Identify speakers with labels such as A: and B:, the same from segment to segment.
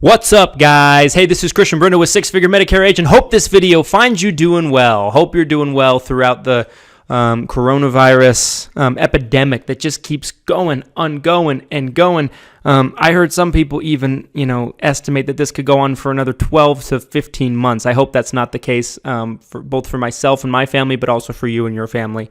A: What's up, guys? Hey, this is Christian Brindle with Six Figure Medicare Agent. Hope this video finds you doing well. Hope you're doing well throughout the coronavirus epidemic that just keeps going. I heard some people even, estimate that this could go on for another 12 to 15 months. I hope that's not the case for both for myself and my family, but also for you and your family.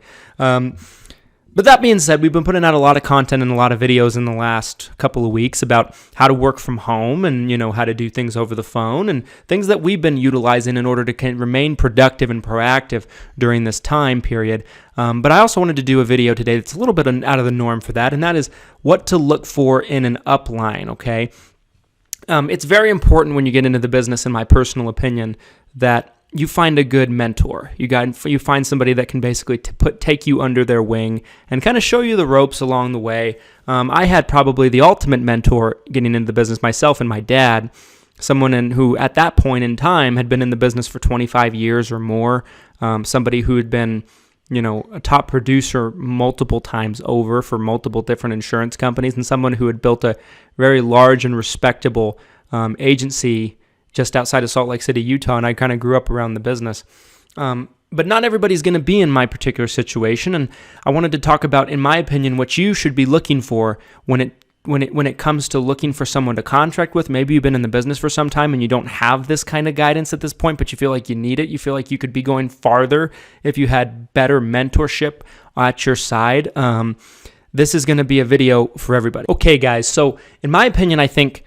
A: But that being said, we've been putting out a lot of content and a lot of videos in the last couple of weeks about how to work from home and, how to do things over the phone and things that we've been utilizing in order to remain productive and proactive during this time period. But I also wanted to do a video today that's a little bit out of the norm for that, and that is what to look for in an upline, okay? It's very important when you get into the business, in my personal opinion, that you find a good mentor. You find somebody that can basically take you under their wing and kind of show you the ropes along the way. I had probably the ultimate mentor getting into the business, myself and my dad, someone who at that point in time had been in the business for 25 years or more, somebody who had been a top producer multiple times over for multiple different insurance companies, and someone who had built a very large and respectable agency just outside of Salt Lake City, Utah, and I kind of grew up around the business. But not everybody's going to be in my particular situation, and I wanted to talk about, in my opinion, what you should be looking for when it comes to looking for someone to contract with. Maybe you've been in the business for some time and you don't have this kind of guidance at this point, but you feel like you need it. You feel like you could be going farther if you had better mentorship at your side. This is going to be a video for everybody. Okay, guys, so in my opinion, I think,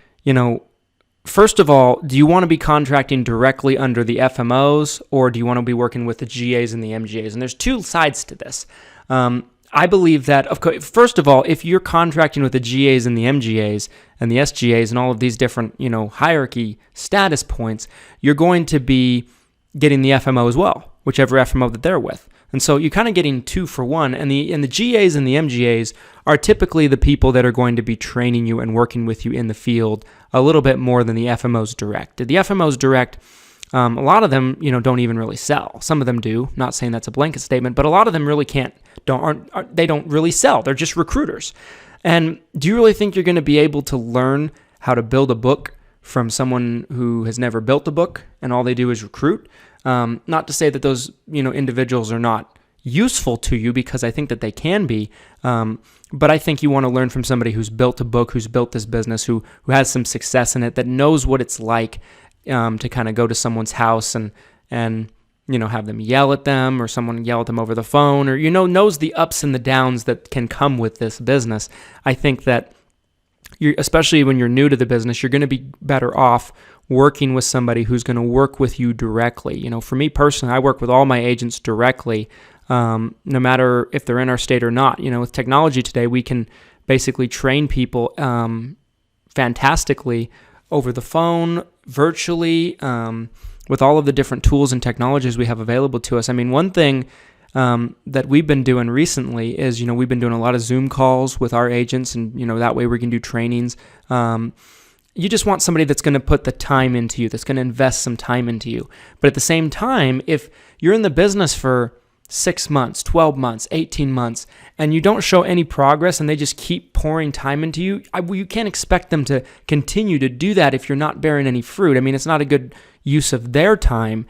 A: first of all, do you want to be contracting directly under the FMOs, or do you want to be working with the GAs and the MGAs? And there's two sides to this. I believe that, first of all, if you're contracting with the GAs and the MGAs and the SGAs and all of these different, hierarchy status points, you're going to be getting the FMO as well, whichever FMO that they're with. And so you're kind of getting two for one. And the GAs and the MGAs are typically the people that are going to be training you and working with you in the field a little bit more than the FMOs direct. The FMOs direct, a lot of them, don't even really sell. Some of them do. Not saying that's a blanket statement, but a lot of them really they don't really sell. They're just recruiters. And do you really think you're going to be able to learn how to build a book from someone who has never built a book and all they do is recruit? Not to say that those, individuals are not useful to you, because I think that they can be. But I think you want to learn from somebody who's built a book, who's built this business, who has some success in it, that knows what it's like to kind of go to someone's house and have them yell at them, or someone yell at them over the phone, or, knows the ups and the downs that can come with this business. I think that especially when you're new to the business, you're going to be better off working with somebody who's going to work with you directly. For me personally, I work with all my agents directly, no matter if they're in our state or not. With technology today, we can basically train people fantastically over the phone, virtually, with all of the different tools and technologies we have available to us. I mean, one thing that we've been doing recently is, we've been doing a lot of Zoom calls with our agents, and, that way we can do trainings. You just want somebody that's going to put the time into you, that's going to invest some time into you. But at the same time, if you're in the business for 6 months, 12 months, 18 months, and you don't show any progress and they just keep pouring time into you, you can't expect them to continue to do that if you're not bearing any fruit. I mean, it's not a good use of their time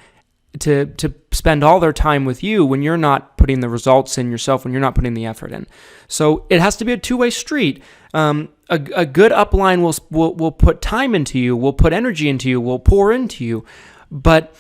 A: to spend all their time with you when you're not putting the results in yourself, when you're not putting the effort in. So it has to be a two-way street. A good upline will put time into you, will put energy into you, will pour into you. But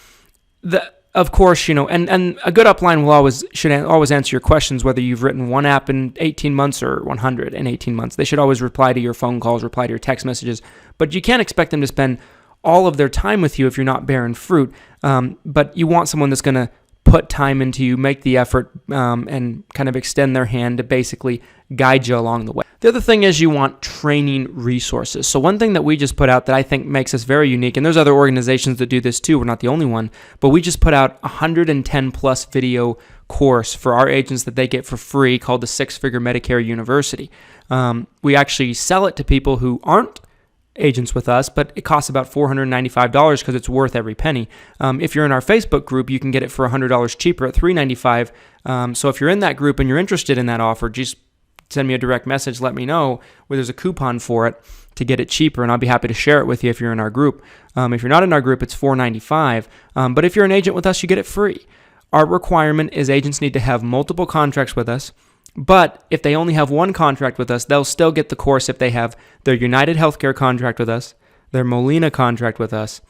A: of course, and a good upline should always answer your questions, whether you've written one app in 18 months or 100 in 18 months. They should always reply to your phone calls, reply to your text messages. But you can't expect them to spend all of their time with you if you're not bearing fruit. But you want someone that's going to put time into you, make the effort, and kind of extend their hand to basically guide you along the way. The other thing is you want training resources. So one thing that we just put out that I think makes us very unique, and there's other organizations that do this too, we're not the only one, but we just put out 110 plus video course for our agents that they get for free, called the Six Figure Medicare University. We actually sell it to people who aren't agents with us, but it costs about $495 because it's worth every penny. If you're in our Facebook group, you can get it for $100 cheaper at $395. So if you're in that group and you're interested in that offer, just send me a direct message, let me know, where there's a coupon for it. to get it cheaper, and I'll be happy to share it with you if you're in our group. If you're not in our group, it's $4.95. But if you're an agent with us, you get it free. Our requirement is agents need to have multiple contracts with us. But if they only have one contract with us, they'll still get the course if they have their United Healthcare contract with us, their Molina contract with us,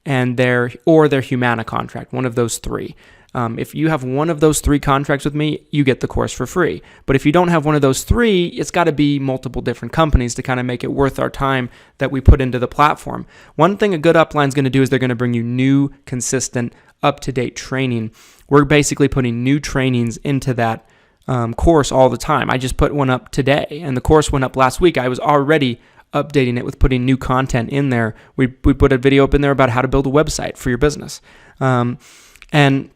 A: and their Humana contract, one of those three. If you have one of those three contracts with me, you get the course for free. But if you don't have one of those three, it's got to be multiple different companies to kind of make it worth our time that we put into the platform. One thing a good upline is going to do is they're going to bring you new, consistent, up-to-date training. We're basically putting new trainings into that course all the time. I just put one up today, and the course went up last week. I was already updating it with putting new content in there. We put a video up in there about how to build a website for your business. And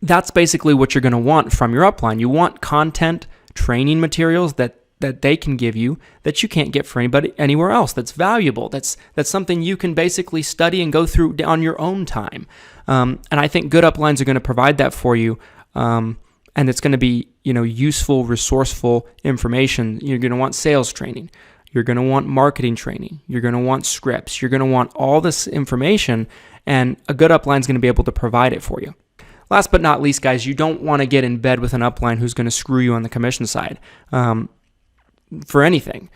A: that's basically what you're going to want from your upline. You want content, training materials that they can give you that you can't get for anybody anywhere else. That's valuable. That's something you can basically study and go through on your own time. And I think good uplines are going to provide that for you. And it's going to be, useful, resourceful information. You're going to want sales training. You're going to want marketing training. You're going to want scripts. You're going to want all this information, and a good upline is going to be able to provide it for you. Last but not least, guys, you don't want to get in bed with an upline who's going to screw you on the commission side for anything.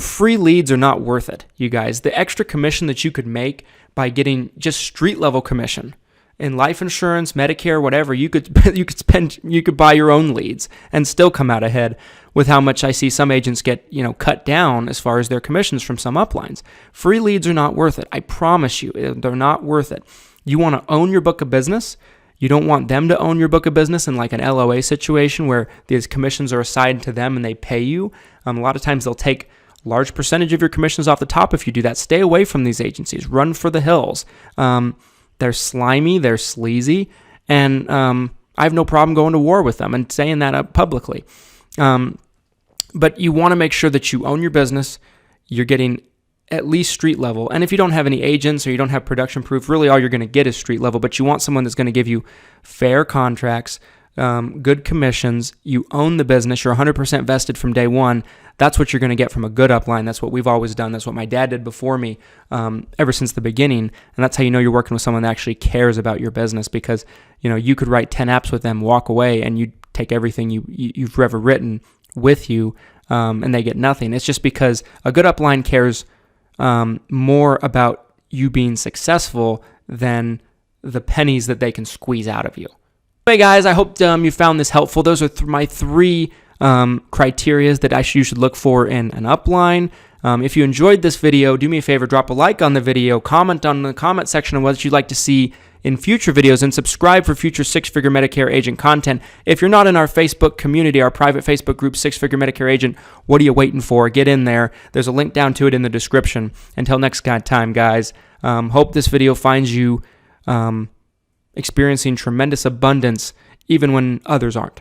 A: Free leads are not worth it, you guys. The extra commission that you could make by getting just street-level commission in life insurance, Medicare, whatever, you could buy your own leads and still come out ahead with how much I see some agents get, cut down as far as their commissions from some uplines. Free leads are not worth it. I promise you, they're not worth it. You want to own your book of business. You don't want them to own your book of business in like an LOA situation where these commissions are assigned to them and they pay you. A lot of times they'll take a large percentage of your commissions off the top if you do that. Stay away from these agencies. Run for the hills. They're slimy, they're sleazy, and I have no problem going to war with them and saying that up publicly. But you want to make sure that you own your business. You're getting at least street level. And if you don't have any agents or you don't have production proof, really all you're going to get is street level. But you want someone that's going to give you fair contracts, good commissions. You own the business. You're 100% vested from day one. That's what you're going to get from a good upline. That's what we've always done. That's what my dad did before me ever since the beginning. And that's how you know you're working with someone that actually cares about your business, because you could write 10 apps with them, walk away, and you take everything you've ever written with you, and they get nothing. It's just because a good upline cares more about you being successful than the pennies that they can squeeze out of you. Hey guys, I hope you found this helpful. Those are my three criteria that you should look for in an upline. If you enjoyed this video, do me a favor, drop a like on the video, comment on the comment section on what you'd like to see in future videos, and subscribe for future six-figure Medicare Agent content. If you're not in our Facebook community, our private Facebook group, Six-Figure Medicare Agent, what are you waiting for? Get in there. There's a link down to it in the description. Until next time, guys, hope this video finds you experiencing tremendous abundance even when others aren't.